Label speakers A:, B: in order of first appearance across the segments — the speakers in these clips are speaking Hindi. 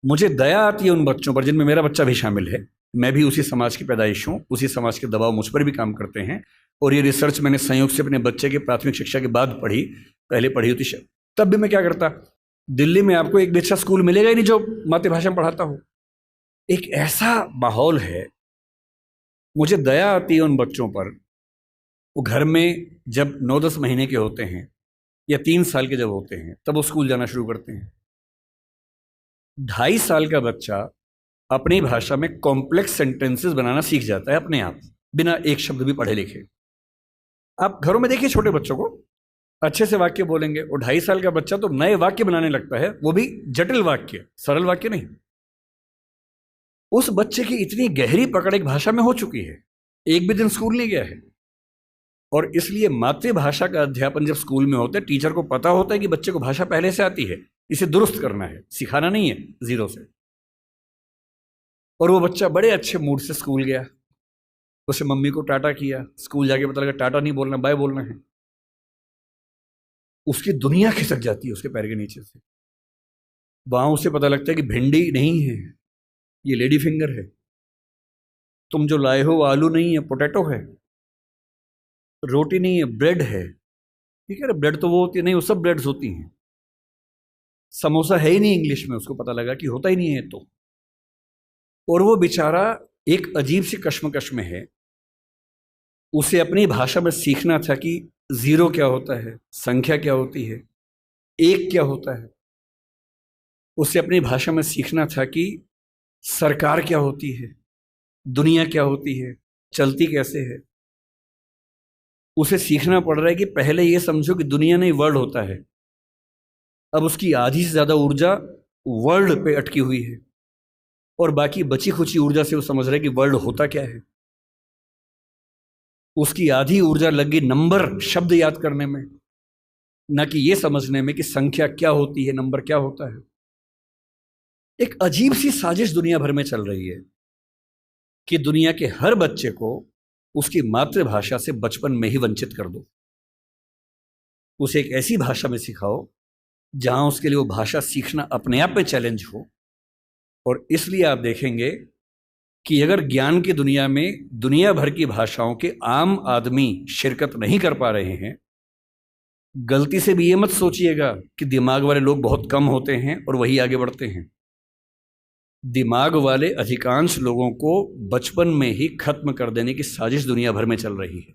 A: मुझे दया आती है उन बच्चों पर जिनमें मेरा बच्चा भी शामिल है। मैं भी उसी समाज की पैदाइश हूँ, उसी समाज के दबाव मुझ पर भी काम करते हैं। और ये रिसर्च मैंने संयोग से अपने बच्चे के प्राथमिक शिक्षा के बाद पढ़ी, पहले पढ़ी होती तब भी मैं क्या करता, दिल्ली में आपको एक भी अच्छा स्कूल मिलेगा ही नहीं जो मातृभाषा में पढ़ाता हो। एक ऐसा माहौल है, मुझे दया आती है उन बच्चों पर। वो घर में जब 9-10 महीने के होते हैं या 3 साल के जब होते हैं तब वो स्कूल जाना शुरू करते हैं। 2.5 साल का बच्चा अपनी भाषा में कॉम्प्लेक्स सेंटेंसेस बनाना सीख जाता है अपने आप, बिना एक शब्द भी पढ़े लिखे। आप घरों में देखिए छोटे बच्चों को, अच्छे से वाक्य बोलेंगे। और 2.5 साल का बच्चा तो नए वाक्य बनाने लगता है, वो भी जटिल वाक्य, सरल वाक्य नहीं। उस बच्चे की इतनी गहरी पकड़ एक भाषा में हो चुकी है, एक भी दिन स्कूल नहीं गया है। और इसलिए मातृभाषा का अध्यापन जब स्कूल में होता है, टीचर को पता होता है कि बच्चे को भाषा पहले से आती है, इसे दुरुस्त करना है, सिखाना नहीं है जीरो से। और वो बच्चा बड़े अच्छे मूड से स्कूल गया, उसे मम्मी को टाटा किया, स्कूल जाके पता लगा टाटा नहीं बोलना, बाय बोलना है। उसकी दुनिया खिसक जाती है उसके पैर के नीचे से। वहां उसे पता लगता है कि भिंडी नहीं है, ये लेडी फिंगर है। तुम जो लाए हो आलू नहीं है, पोटैटो है। रोटी नहीं है, ब्रेड है। ठीक है, ब्रेड तो वो होती है नहीं, वो सब ब्रेड्स होती हैं। समोसा है ही नहीं इंग्लिश में, उसको पता लगा कि होता ही नहीं है तो। और वो बेचारा एक अजीब सी कश्मकश में है। उसे अपनी भाषा में सीखना था कि जीरो क्या होता है, संख्या क्या होती है, एक क्या होता है। उसे अपनी भाषा में सीखना था कि सरकार क्या होती है, दुनिया क्या होती है, चलती कैसे है। उसे सीखना पड़ रहा है कि पहले ये समझो कि दुनिया नहीं वर्ल्ड होता है। अब उसकी आधी से ज्यादा ऊर्जा वर्ल्ड पे अटकी हुई है और बाकी बची खुची ऊर्जा से वो समझ रहा है कि वर्ल्ड होता क्या है। उसकी आधी ऊर्जा लग गई नंबर, शब्द याद करने में, ना कि ये समझने में कि संख्या क्या होती है, नंबर क्या होता है। एक अजीब सी साजिश दुनिया भर में चल रही है कि दुनिया के हर बच्चे को उसकी मातृभाषा से बचपन में ही वंचित कर दो। उसे एक ऐसी भाषा में सिखाओ जहां उसके लिए वो भाषा सीखना अपने आप में चैलेंज हो। और इसलिए आप देखेंगे कि अगर ज्ञान की दुनिया में दुनिया भर की भाषाओं के आम आदमी शिरकत नहीं कर पा रहे हैं, गलती से भी ये मत सोचिएगा कि दिमाग वाले लोग बहुत कम होते हैं और वही आगे बढ़ते हैं। दिमाग वाले अधिकांश लोगों को बचपन में ही खत्म कर देने की साजिश दुनिया भर में चल रही है।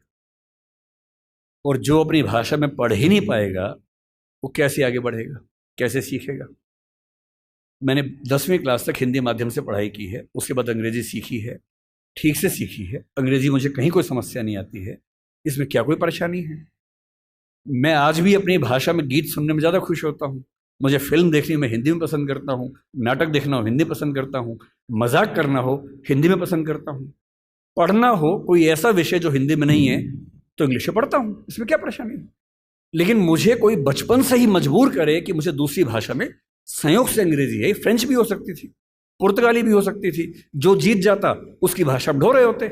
A: और जो अपनी भाषा में पढ़ ही नहीं पाएगा, वो कैसे आगे बढ़ेगा, कैसे सीखेगा। मैंने 10वीं क्लास तक हिंदी माध्यम से पढ़ाई की है, उसके बाद अंग्रेजी सीखी है, ठीक से सीखी है। अंग्रेजी मुझे कहीं कोई समस्या नहीं आती है, इसमें क्या कोई परेशानी है। मैं आज भी अपनी भाषा में गीत सुनने में ज़्यादा खुश होता हूँ। मुझे फिल्म देखनी मैं हिंदी में पसंद करता हूँ, नाटक देखना हो हिंदी पसंद करता हूँ, मजाक करना हो हिंदी में पसंद करता हूँ, पढ़ना हो कोई ऐसा विषय जो हिंदी में नहीं है तो इंग्लिश में पढ़ता हूँ, इसमें क्या परेशानी है। लेकिन मुझे कोई बचपन से ही मजबूर करे कि मुझे दूसरी भाषा में, संयोग से अंग्रेजी है, फ्रेंच भी हो सकती थी, पुर्तगाली भी हो सकती थी, जो जीत जाता उसकी भाषा ढो रहे होते।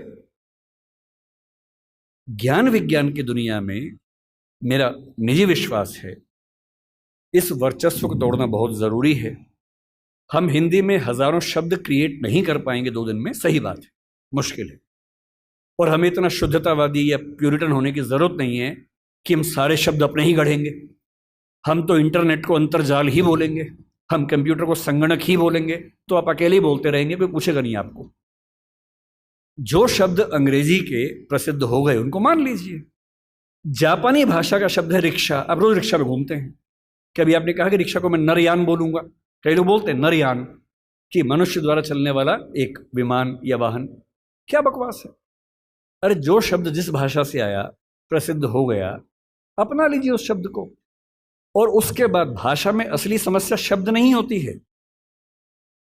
A: ज्ञान विज्ञान की दुनिया में मेरा निजी विश्वास है इस वर्चस्व को तोड़ना बहुत जरूरी है। हम हिंदी में हजारों शब्द क्रिएट नहीं कर पाएंगे 2 दिन में, सही बात है, मुश्किल है। और हमें इतना शुद्धतावादी या प्यूरिटन होने की जरूरत नहीं है कि हम सारे शब्द अपने ही गढ़ेंगे। हम तो इंटरनेट को अंतर्जाल ही बोलेंगे, हम कंप्यूटर को संगणक ही बोलेंगे, तो आप अकेले ही बोलते रहेंगे, कोई पूछेगा नहीं आपको। जो शब्द अंग्रेजी के प्रसिद्ध हो गए उनको मान लीजिए। जापानी भाषा का शब्द है रिक्शा। आप रोज रिक्शा में घूमते हैं, कभी आपने कहा कि रिक्शा को मैं नरयान बोलूंगा? कई लोग बोलते हैं नरयान, कि मनुष्य द्वारा चलने वाला एक विमान या वाहन। क्या बकवास है। अरे जो शब्द जिस भाषा से आया, प्रसिद्ध हो गया, अपना लीजिए उस शब्द को। और उसके बाद भाषा में असली समस्या शब्द नहीं होती है।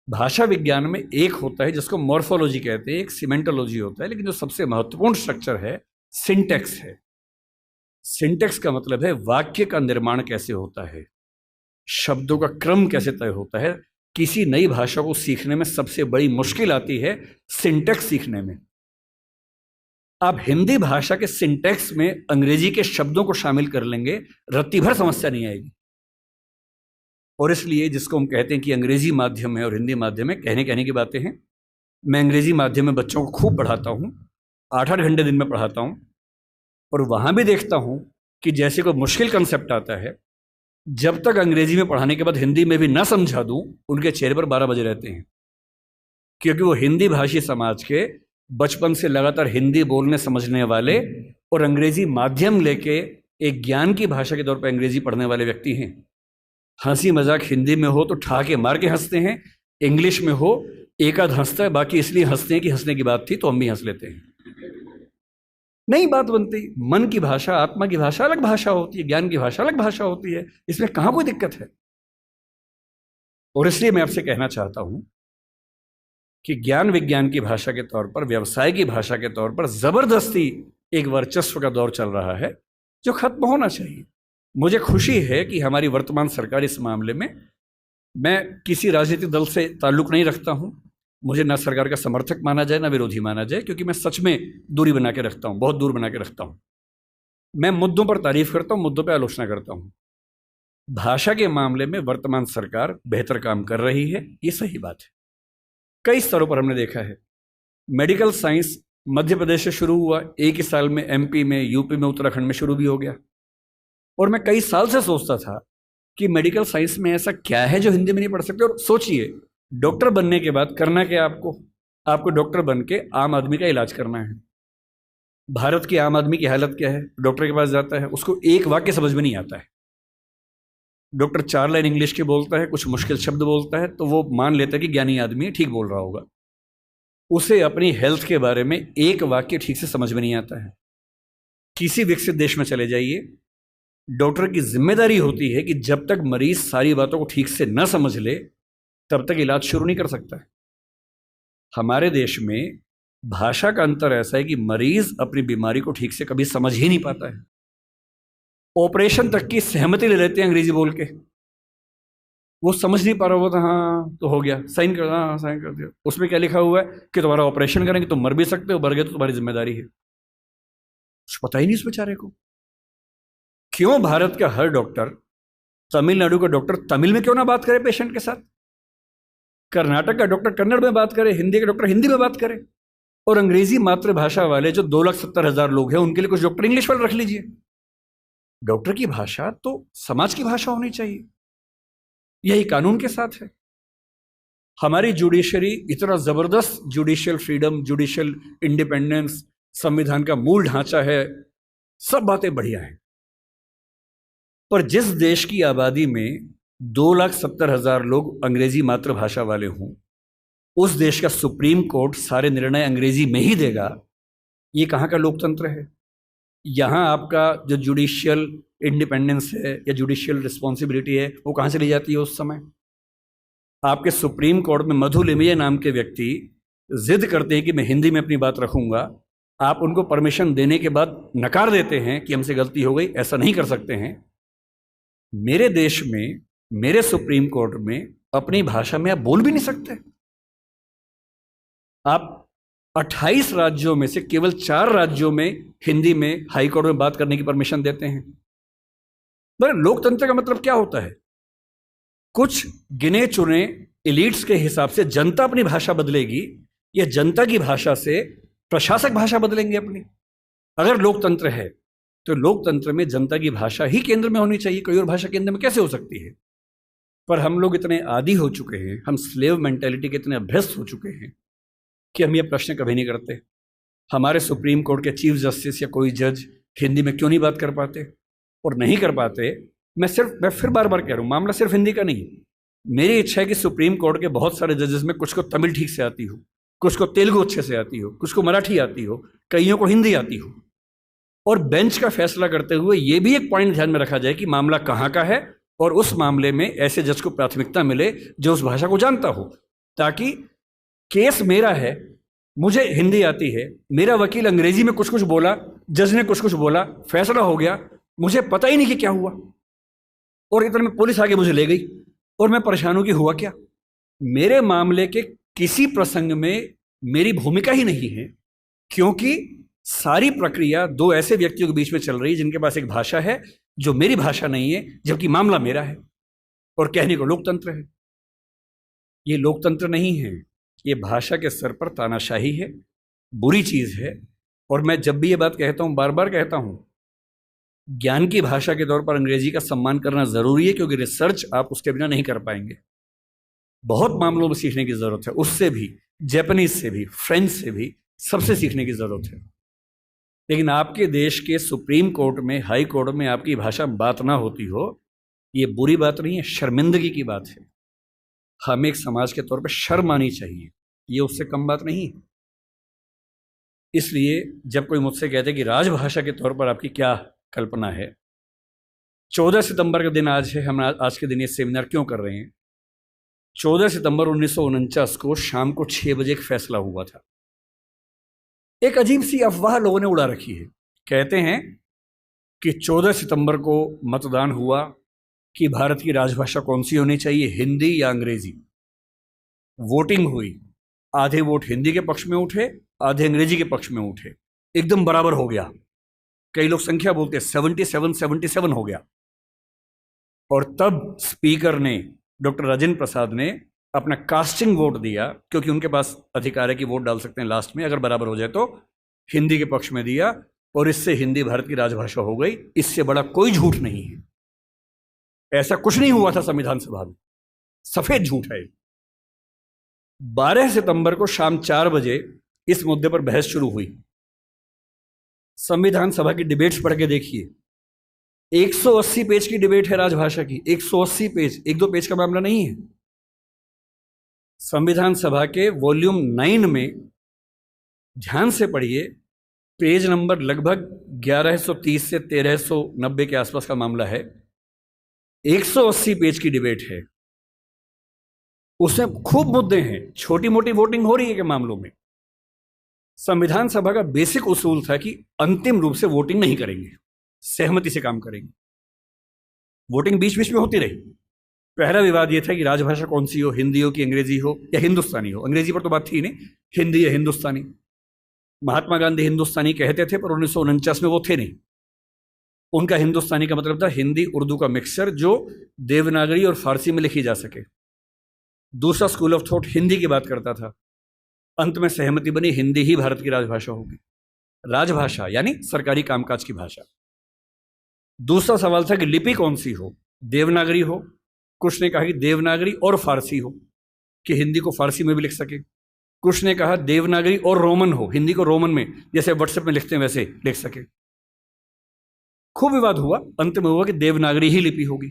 A: भाषा विज्ञान में एक होता है जिसको मॉर्फोलॉजी कहते हैं, एक सिमेंटोलॉजी होता है, लेकिन जो सबसे महत्वपूर्ण स्ट्रक्चर है सिंटेक्स है। सिंटेक्स का मतलब है वाक्य का निर्माण कैसे होता है, शब्दों का क्रम कैसे तय होता है। किसी नई भाषा को सीखने में सबसे बड़ी मुश्किल आती है सिंटेक्स सीखने में। आप हिंदी भाषा के सिंटेक्स में अंग्रेजी के शब्दों को शामिल कर लेंगे, रत्ती भर समस्या नहीं आएगी। और इसलिए जिसको हम कहते हैं कि अंग्रेजी माध्यम है और हिंदी माध्यम है, कहने की बातें हैं। मैं अंग्रेजी माध्यम में बच्चों को खूब पढ़ाता हूँ, 8-8 घंटे दिन में पढ़ाता हूँ, और वहाँ भी देखता हूँ कि जैसे कोई मुश्किल कंसेप्ट आता है, जब तक अंग्रेजी में पढ़ाने के बाद हिंदी में भी ना समझा दूँ, उनके चेहरे पर 12 बजे रहते हैं, क्योंकि वो हिंदी भाषी समाज के बचपन से लगातार हिंदी बोलने समझने वाले और अंग्रेजी माध्यम लेके एक ज्ञान की भाषा के तौर पर अंग्रेजी पढ़ने वाले व्यक्ति हैं। हंसी मजाक हिंदी में हो तो ठाके मार के हंसते हैं, इंग्लिश में हो एक आध हंसता है, बाकी इसलिए हंसते हैं कि हंसने की बात थी तो हम भी हंस लेते हैं। नहीं बात बनती। मन की भाषा, आत्मा की भाषा अलग भाषा होती है, ज्ञान की भाषा अलग भाषा होती है, इसमें कहाँ कोई दिक्कत है। और इसलिए मैं आपसे कहना चाहता हूं कि ज्ञान विज्ञान की भाषा के तौर पर, व्यवसाय की भाषा के तौर पर जबरदस्ती एक वर्चस्व का दौर चल रहा है जो खत्म होना चाहिए। मुझे खुशी है कि हमारी वर्तमान सरकार इस मामले में, मैं किसी राजनीतिक दल से ताल्लुक नहीं रखता हूं, मुझे ना सरकार का समर्थक माना जाए ना विरोधी माना जाए, क्योंकि मैं सच में दूरी बना के रखता हूं, बहुत दूर बना के रखता हूं। मैं मुद्दों पर तारीफ करता हूं, मुद्दों पर आलोचना करता हूं। भाषा के मामले में वर्तमान सरकार बेहतर काम कर रही है, ये सही बात है। कई स्तरों पर हमने देखा है। मेडिकल साइंस मध्य प्रदेश से शुरू हुआ, एक ही साल में MP में, यूपी में, उत्तराखंड में शुरू भी हो गया। और मैं कई साल से सोचता था कि मेडिकल साइंस में ऐसा क्या है जो हिंदी में नहीं पढ़ सकते। और सोचिए, डॉक्टर बनने के बाद करना क्या आपको डॉक्टर बन के आम आदमी का इलाज करना है। भारत की आम आदमी की हालत क्या है? डॉक्टर के पास जाता है, उसको एक वाक्य समझ में नहीं आता है। डॉक्टर 4 लाइन इंग्लिश की बोलता है, कुछ मुश्किल शब्द बोलता है, तो वो मान लेता है कि ज्ञानी आदमी है, ठीक बोल रहा होगा। उसे अपनी हेल्थ के बारे में एक वाक्य ठीक से समझ में नहीं आता है। किसी विकसित देश में चले जाइए, डॉक्टर की जिम्मेदारी होती है कि जब तक मरीज सारी बातों को ठीक से न समझ ले तब तक इलाज शुरू नहीं कर सकता है। हमारे देश में भाषा का अंतर ऐसा है कि मरीज अपनी बीमारी को ठीक से कभी समझ ही नहीं पाता है। ऑपरेशन तक की सहमति ले लेते हैं अंग्रेजी बोल के, वो समझ नहीं पा रहा होता, हाँ तो हो गया, साइन कर, हाँ साइन कर दिया। उसमें क्या लिखा हुआ है कि तुम्हारा ऑपरेशन करेंगे, तुम मर भी सकते हो, मर गए तो तुम्हारी जिम्मेदारी है। कुछ पता ही नहीं उस बेचारे को। क्यों भारत का हर डॉक्टर, तमिलनाडु का डॉक्टर तमिल में क्यों ना बात करे पेशेंट के साथ, कर्नाटक का डॉक्टर कन्नड़ में बात करे, हिंदी का डॉक्टर हिंदी में बात करे, और अंग्रेजी मातृभाषा वाले जो 2,70,000 लोग हैं उनके लिए कुछ डॉक्टर इंग्लिश वाले रख लीजिए। डॉक्टर की भाषा तो समाज की भाषा होनी चाहिए, यही कानून के साथ है। हमारी जुडिशरी इतना जबरदस्त जुडिशियल फ्रीडम, जुडिशियल इंडिपेंडेंस, संविधान का मूल ढांचा है, सब बातें बढ़िया हैं। पर जिस देश की आबादी में 2,70,000 लोग अंग्रेजी मातृभाषा वाले हों, उस देश का सुप्रीम कोर्ट सारे निर्णय अंग्रेजी में ही देगा, ये कहाँ का लोकतंत्र है? यहाँ आपका जो जुडिशियल इंडिपेंडेंस है या जुडिशियल रिस्पॉन्सिबिलिटी है वो कहाँ से ली जाती है? उस समय आपके सुप्रीम कोर्ट में मधु लिमये नाम के व्यक्ति जिद करते हैं कि मैं हिंदी में अपनी बात रखूंगा, आप उनको परमिशन देने के बाद नकार देते हैं कि हमसे गलती हो गई, ऐसा नहीं कर सकते हैं। मेरे देश में, मेरे सुप्रीम कोर्ट में अपनी भाषा में आप बोल भी नहीं सकते। आप 28 राज्यों में से केवल 4 राज्यों में हिंदी में हाई कोर्ट में बात करने की परमिशन देते हैं। पर लोकतंत्र का मतलब क्या होता है? कुछ गिने चुने एलिट्स के हिसाब से जनता अपनी भाषा बदलेगी या जनता की भाषा से प्रशासक भाषा बदलेंगे अपनी? अगर लोकतंत्र है तो लोकतंत्र में जनता की भाषा ही केंद्र में होनी चाहिए, कोई और भाषा केंद्र में कैसे हो सकती है? पर हम लोग इतने आदी हो चुके हैं, हम स्लेव मेंटेलिटी के इतने अभ्यस्त हो चुके हैं कि हम ये प्रश्न कभी नहीं करते। हमारे सुप्रीम कोर्ट के चीफ जस्टिस या कोई जज हिंदी में क्यों नहीं बात कर पाते? और नहीं कर पाते, मैं फिर बार बार कह रहा हूँ, मामला सिर्फ हिंदी का नहीं। मेरी इच्छा है कि सुप्रीम कोर्ट के बहुत सारे जजेस में कुछ को तमिल ठीक से आती हो, कुछ को तेलुगु अच्छे से आती हो, कुछ को मराठी आती हो, कईयों को हिंदी आती हो। और बेंच का फैसला करते हुए ये भी एक पॉइंट ध्यान में रखा जाए कि मामला कहाँ का है और उस मामले में ऐसे जज को प्राथमिकता मिले जो उस भाषा को जानता हो, ताकि केस मेरा है, मुझे हिंदी आती है, मेरा वकील अंग्रेजी में कुछ कुछ बोला, जज ने कुछ कुछ बोला, फैसला हो गया, मुझे पता ही नहीं कि क्या हुआ, और इतने में पुलिस आके मुझे ले गई और मैं परेशान हूं कि हुआ क्या। मेरे मामले के किसी प्रसंग में मेरी भूमिका ही नहीं है, क्योंकि सारी प्रक्रिया 2 ऐसे व्यक्तियों के बीच में चल रही है जिनके पास एक भाषा है जो मेरी भाषा नहीं है, जबकि मामला मेरा है। और कहने को लोकतंत्र है। ये लोकतंत्र नहीं है, ये भाषा के स्तर पर तानाशाही है, बुरी चीज है। और मैं जब भी ये बात कहता हूं, बार बार कहता हूं, ज्ञान की भाषा के तौर पर अंग्रेजी का सम्मान करना जरूरी है, क्योंकि रिसर्च आप उसके बिना नहीं कर पाएंगे। बहुत मामलों में सीखने की जरूरत है, उससे भी, जापानीज से भी, फ्रेंच से भी, सबसे सीखने की जरूरत है। लेकिन आपके देश के सुप्रीम कोर्ट में, हाई कोर्ट में आपकी भाषा बात ना होती हो, ये बुरी बात नहीं है, शर्मिंदगी की बात है। हमें एक समाज के तौर पर शर्म आनी चाहिए, ये उससे कम बात नहीं है। इसलिए जब कोई मुझसे कहते कि राजभाषा के तौर पर आपकी क्या कल्पना है, 14 सितंबर का दिन आज है, हम आज के दिन ये सेमिनार क्यों कर रहे हैं? 14 सितंबर 1949 को शाम को 6 बजे एक फैसला हुआ था। एक अजीब सी अफवाह लोगों ने उड़ा रखी है। कहते हैं कि 14 सितंबर को मतदान हुआ कि भारत की राजभाषा कौन सी होनी चाहिए, हिंदी या अंग्रेजी। वोटिंग हुई, आधे वोट हिंदी के पक्ष में उठे, आधे अंग्रेजी के पक्ष में उठे, एकदम बराबर हो गया। कई लोग संख्या बोलते हैं, 77-77 हो गया। और तब स्पीकर ने, डॉक्टर राजेंद्र प्रसाद ने अपना कास्टिंग वोट दिया, क्योंकि उनके पास अधिकार है कि वोट डाल सकते हैं लास्ट में, अगर बराबर हो जाए तो, हिंदी के पक्ष में दिया, और इससे हिंदी भारत की राजभाषा हो गई। इससे बड़ा कोई झूठ नहीं है। ऐसा कुछ नहीं हुआ था संविधान सभा में, सफेद झूठ है। 12 सितंबर को शाम 4 बजे इस मुद्दे पर बहस शुरू हुई। संविधान सभा की डिबेट्स पढ़ के देखिए, 180 पेज की डिबेट है राजभाषा की, 180 पेज, 1-2 पेज का मामला नहीं है। संविधान सभा के वॉल्यूम 9 में ध्यान से पढ़िए, पेज नंबर लगभग 1130 से 1390 के आसपास का मामला है। 180 पेज की डिबेट है, उसमें खूब मुद्दे हैं, छोटी मोटी वोटिंग हो रही है के मामलों में। संविधान सभा का बेसिक उसूल था कि अंतिम रूप से वोटिंग नहीं करेंगे, सहमति से काम करेंगे। वोटिंग बीच बीच में होती रही। पहला विवाद यह था कि राजभाषा कौन सी हो, हिंदी हो कि अंग्रेजी हो या हिंदुस्तानी हो। अंग्रेजी पर तो बात थी नहीं, हिंदी या हिंदुस्तानी। महात्मा गांधी हिंदुस्तानी कहते थे, पर 1949 में वो थे नहीं। उनका हिंदुस्तानी का मतलब था हिंदी उर्दू का मिक्सचर, जो देवनागरी और फारसी में लिखी जा सके। दूसरा स्कूल ऑफ थॉट हिंदी की बात करता था। अंत में सहमति बनी, हिंदी ही भारत की राजभाषा होगी। राजभाषा यानी सरकारी कामकाज की भाषा। दूसरा सवाल था कि लिपि कौन सी हो, देवनागरी हो, कुछ ने कहा कि देवनागरी और फारसी हो, कि हिंदी को फारसी में भी लिख सके। कुछ ने कहा देवनागरी और रोमन हो, हिंदी को रोमन में, जैसे व्हाट्सएप में लिखते हैं वैसे लिख सके। खूब विवाद हुआ, अंत में हुआ कि देवनागरी ही लिपि होगी।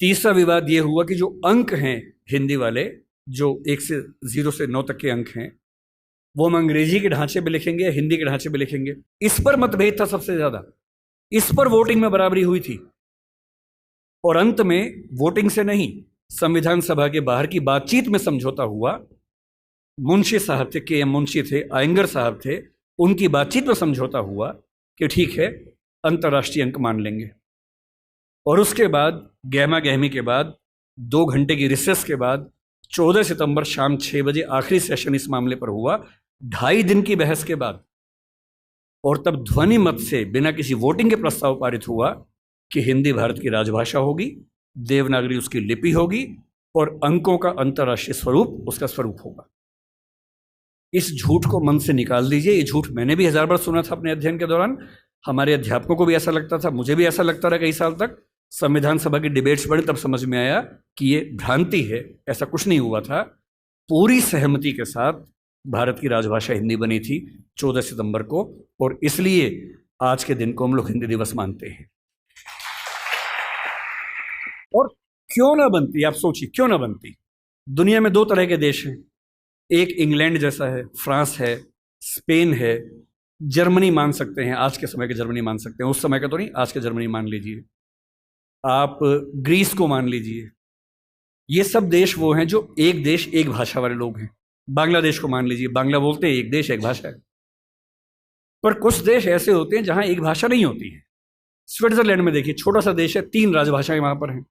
A: तीसरा विवाद यह हुआ कि जो अंक हैं हिंदी वाले, जो 1 से 0 से 9 तक के अंक हैं, वो हम अंग्रेजी के ढांचे में लिखेंगे या हिंदी के ढांचे में लिखेंगे। इस पर मतभेद था सबसे ज्यादा। इस पर वोटिंग में बराबरी हुई थी। और अंत में वोटिंग से नहीं, संविधान सभा के बाहर की बातचीत में समझौता हुआ। मुंशी साहब थे, के एम मुंशी थे, आयंगर साहब थे, उनकी बातचीत में समझौता हुआ कि ठीक है, अंतर्राष्ट्रीय अंक मान लेंगे। और उसके बाद गहमा गहमी के बाद, 2 घंटे की रिसेस के बाद, 14 सितंबर शाम 6 बजे आखिरी सेशन इस मामले पर हुआ, 2.5 दिन की बहस के बाद। और तब ध्वनि मत से, बिना किसी वोटिंग के प्रस्ताव पारित हुआ कि हिंदी भारत की राजभाषा होगी, देवनागरी उसकी लिपि होगी, और अंकों का अंतर्राष्ट्रीय स्वरूप उसका स्वरूप होगा। इस झूठ को मन से निकाल दीजिए। ये झूठ मैंने भी 1000 बार सुना था अपने अध्ययन के दौरान। हमारे अध्यापकों को भी ऐसा लगता था, मुझे भी ऐसा लगता रहा कई साल तक। संविधान सभा की डिबेट्स पढ़ी तब समझ में आया कि ये भ्रांति है, ऐसा कुछ नहीं हुआ था। पूरी सहमति के साथ भारत की राजभाषा हिंदी बनी थी 14 सितंबर को, और इसलिए आज के दिन को हम लोग हिंदी दिवस मानते हैं। और क्यों ना बनती, आप सोचिए क्यों ना बनती। दुनिया में 2 तरह के देश हैं, एक इंग्लैंड जैसा है, फ्रांस है, स्पेन है, जर्मनी मान सकते हैं, आज के समय के जर्मनी मान सकते हैं, उस समय का तो नहीं, आज के जर्मनी मान लीजिए, आप ग्रीस को मान लीजिए। ये सब देश वो हैं जो एक देश एक भाषा वाले लोग हैं। बांग्लादेश को मान लीजिए, बांग्ला बोलते हैं, एक देश एक भाषा है। पर कुछ देश ऐसे होते हैं जहां एक भाषा नहीं होती है। स्विट्जरलैंड में देखिए, छोटा सा देश है, 3 राजभाषाएं वहां पर हैं।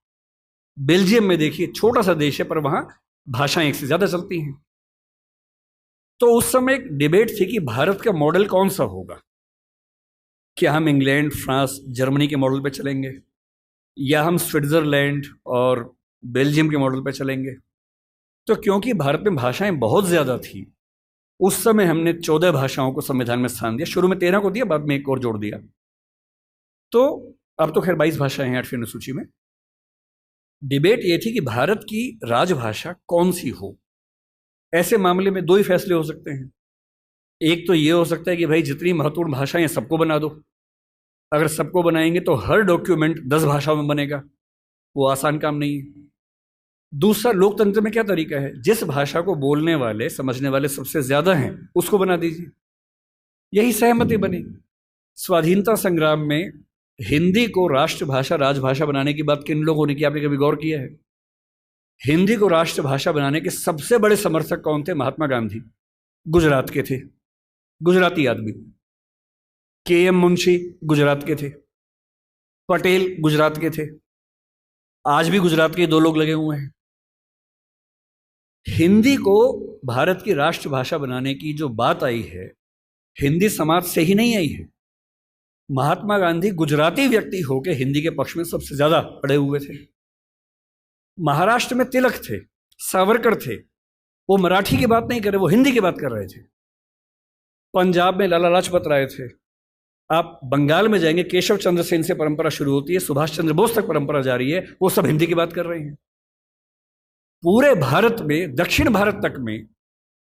A: बेल्जियम में देखिए, छोटा सा देश है, पर वहां भाषाएं 1 से ज्यादा चलती हैं। तो उस समय एक डिबेट थी कि भारत का मॉडल कौन सा होगा। क्या हम इंग्लैंड, फ्रांस, जर्मनी के मॉडल पे चलेंगे, या हम स्विट्ज़रलैंड और बेल्जियम के मॉडल पर चलेंगे? तो क्योंकि भारत में भाषाएं बहुत ज़्यादा थी, उस समय हमने 14 भाषाओं को संविधान में स्थान दिया। शुरू में 13 को दिया, बाद में एक और जोड़ दिया। तो अब तो खैर 22 भाषाएं हैं 8वीं अनुसूची में। डिबेट ये थी कि भारत की राजभाषा कौन सी हो। ऐसे मामले में दो ही फैसले हो सकते हैं। एक तो ये हो सकता है कि भाई जितनी महत्वपूर्ण भाषाएं सबको बना दो। अगर सबको बनाएंगे तो हर डॉक्यूमेंट 10 भाषाओं में बनेगा, वो आसान काम नहीं है। दूसरा, लोकतंत्र में क्या तरीका है, जिस भाषा को बोलने वाले समझने वाले सबसे ज्यादा हैं उसको बना दीजिए। यही सहमति बनी। स्वाधीनता संग्राम में हिंदी को राष्ट्रभाषा राजभाषा बनाने की बात किन लोगों ने की, आपने कभी गौर किया है? हिंदी को राष्ट्रभाषा बनाने के सबसे बड़े समर्थक कौन थे? महात्मा गांधी, गुजरात के थे, गुजराती आदमी। के.एम. मुंशी गुजरात के थे, पटेल गुजरात के थे, आज भी गुजरात के दो लोग लगे हुए हैं। हिंदी को भारत की राष्ट्रभाषा बनाने की जो बात आई है, हिंदी समाज से ही नहीं आई है। महात्मा गांधी गुजराती व्यक्ति होकर हिंदी के पक्ष में सबसे ज्यादा अड़े हुए थे। महाराष्ट्र में तिलक थे, सावरकर थे, वो मराठी की बात नहीं कर रहे, वो हिंदी की बात कर रहे थे। पंजाब में लाला लाजपत राय थे। आप बंगाल में जाएंगे, केशव चंद्र सेन से परंपरा शुरू होती है, सुभाष चंद्र बोस तक परंपरा जारी है, वो सब हिंदी की बात कर रहे हैं। पूरे भारत में, दक्षिण भारत तक में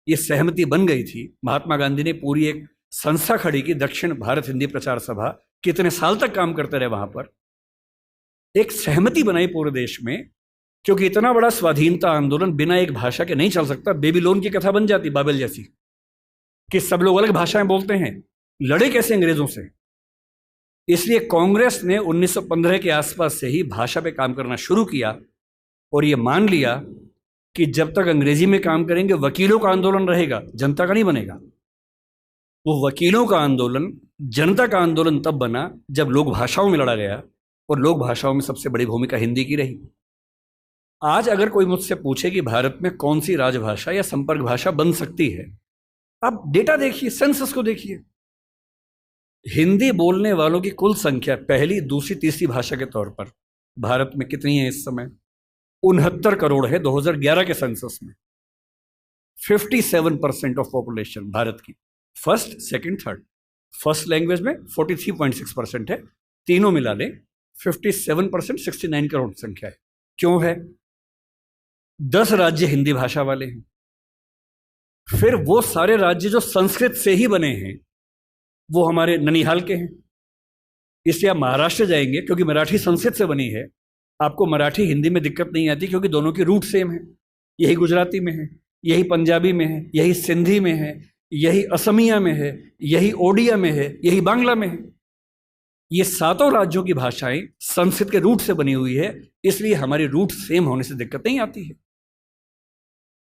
A: ये सहमति बन गई थी। महात्मा गांधी ने पूरी एक संस्था खड़ी की, दक्षिण भारत हिंदी प्रचार सभा। कितने साल तक काम करते रहे वहां पर। एक सहमति बनाई पूरे देश में, क्योंकि इतना बड़ा स्वाधीनता आंदोलन बिना एक भाषा के नहीं चल सकता। बेबीलोन की कथा बन जाती, बाबेल जैसी, कि सब लोग अलग भाषाएं बोलते हैं, लड़े कैसे अंग्रेजों से। इसलिए कांग्रेस ने 1915 के आसपास से ही भाषा पे काम करना शुरू किया और ये मान लिया कि जब तक अंग्रेजी में काम करेंगे वकीलों का आंदोलन रहेगा, जनता का नहीं बनेगा। वो वकीलों का आंदोलन जनता का आंदोलन तब बना जब लोक भाषाओं में लड़ा गया, और लोक भाषाओं में सबसे बड़ी भूमिका हिंदी की रही। आज अगर कोई मुझसे पूछे कि भारत में कौन सी राजभाषा या संपर्क भाषा बन सकती है, आप डेटा देखिए, सेंसस को देखिए। हिंदी बोलने वालों की कुल संख्या पहली, दूसरी, तीसरी भाषा के तौर पर भारत में कितनी है इस समय? 69 करोड़ है 2011 के सेंसस में। 57% ऑफ पॉपुलेशन भारत की, first, second, third. First language में 43.6% है, तीनों मिला लें 57%, 69 करोड़ संख्या है। क्यों है? 10 राज्य हिंदी भाषा वाले हैं। फिर वो सारे राज्य जो संस्कृत से ही बने हैं, वो हमारे ननिहाल के हैं। इसलिए आप महाराष्ट्र जाएंगे, क्योंकि मराठी संस्कृत से बनी है, आपको मराठी हिंदी में दिक्कत नहीं आती, क्योंकि दोनों की रूट सेम है। यही गुजराती में है, यही पंजाबी में है, यही सिंधी में है, यही असमिया में है, यही ओडिया में है, यही बांग्ला में है। ये सातों राज्यों की भाषाएं संस्कृत के रूट से बनी हुई है, इसलिए हमारी रूट सेम होने से दिक्कत नहीं आती है।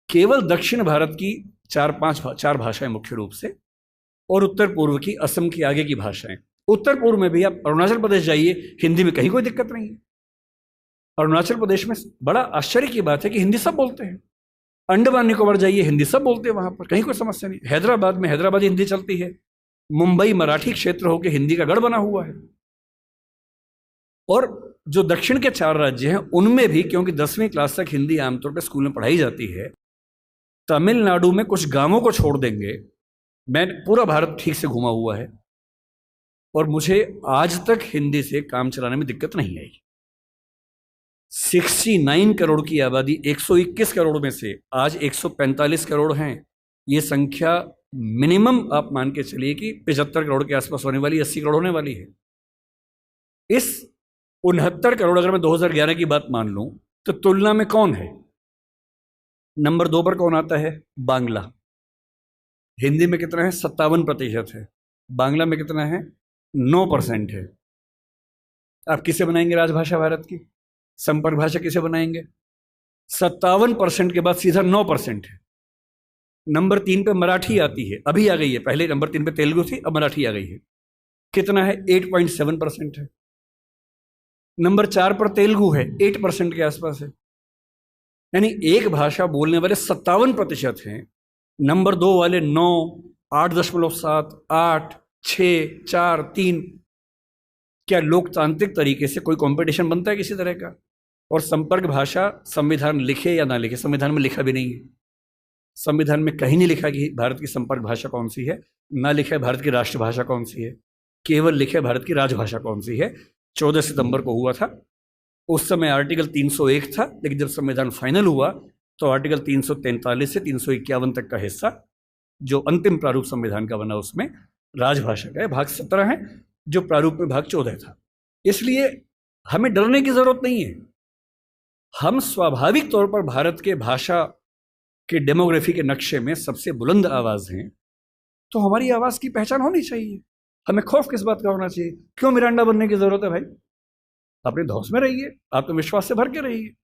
A: केवल दक्षिण भारत की चार भाषाएं मुख्य रूप से, और उत्तर पूर्व की, असम की आगे की भाषाएं। उत्तर पूर्व में भी आप अरुणाचल प्रदेश जाइए, हिंदी में कहीं कोई दिक्कत नहीं है। अरुणाचल प्रदेश में बड़ा आश्चर्य की बात है कि हिंदी सब बोलते हैं। अंडमान निकोबार जाइए, हिंदी सब बोलते हैं, वहां पर कहीं कोई समस्या नहीं। हैदराबाद में हैदराबादी हिंदी चलती है। मुंबई मराठी क्षेत्र होकर हिंदी का गढ़ बना हुआ है। और जो दक्षिण के 4 राज्य हैं उनमें भी, क्योंकि 10वीं क्लास तक हिंदी आमतौर पर स्कूल में पढ़ाई जाती है, तमिलनाडु में कुछ गांवों को छोड़ देंगे, मैं पूरा भारत ठीक से घूमा हुआ है, और मुझे आज तक हिंदी से काम चलाने में दिक्कत नहीं आई। 69 करोड़ की आबादी, 121 करोड़ में से आज 145 करोड़ हैं। ये संख्या मिनिमम आप मान के चलिए कि 75 करोड़ के आसपास होने वाली, 80 करोड़ होने वाली है। इस 69 करोड़, अगर मैं 2011 की बात मान लूं, तो तुलना में कौन है? नंबर 2 पर कौन आता है? बांग्ला। हिंदी में कितना है? 57% है। बांग्ला में कितना है? 9% है। आप किसे बनाएंगे राजभाषा भारत की? संपर्क भाषा किसे बनाएंगे? 57% के बाद सीधा 9% है। नंबर 3 पे मराठी आती है, अभी आ गई है। पहले नंबर 3 पे तेलुगु थी, अब मराठी आ गई है। कितना है? 8.7% है। नंबर 4 पर तेलुगु है, 8% के आसपास है। यानी एक भाषा बोलने वाले 57% हैं, नंबर 2 वाले 9, 8.7, 8, 6, 4, 3। क्या लोकतांत्रिक तरीके से कोई कंपटीशन बनता है किसी तरह का? और संपर्क भाषा संविधान लिखे या ना लिखे, संविधान में लिखा भी नहीं है। संविधान में कहीं नहीं लिखा कि भारत की संपर्क भाषा कौन सी है, ना लिखा है भारत की राष्ट्रभाषा कौन सी है, केवल लिखा है भारत की राजभाषा कौन सी है। 14 सितंबर को हुआ था, उस समय आर्टिकल 301 था, लेकिन जब संविधान फाइनल हुआ तो आर्टिकल 343 से 351 तक का हिस्सा जो अंतिम प्रारूप संविधान का बना उसमें राजभाषा का है। भाग 17 है, जो प्रारूप में भाग 14 था। इसलिए हमें डरने की जरूरत नहीं है। हम स्वाभाविक तौर पर भारत के भाषा के डेमोग्राफी के नक्शे में सबसे बुलंद आवाज हैं, तो हमारी आवाज की पहचान होनी चाहिए। हमें खौफ किस बात का होना चाहिए? क्यों मिरांडा बनने की जरूरत है भाई? अपने धौस में रहिए, आत्मविश्वास से भर के रहिए।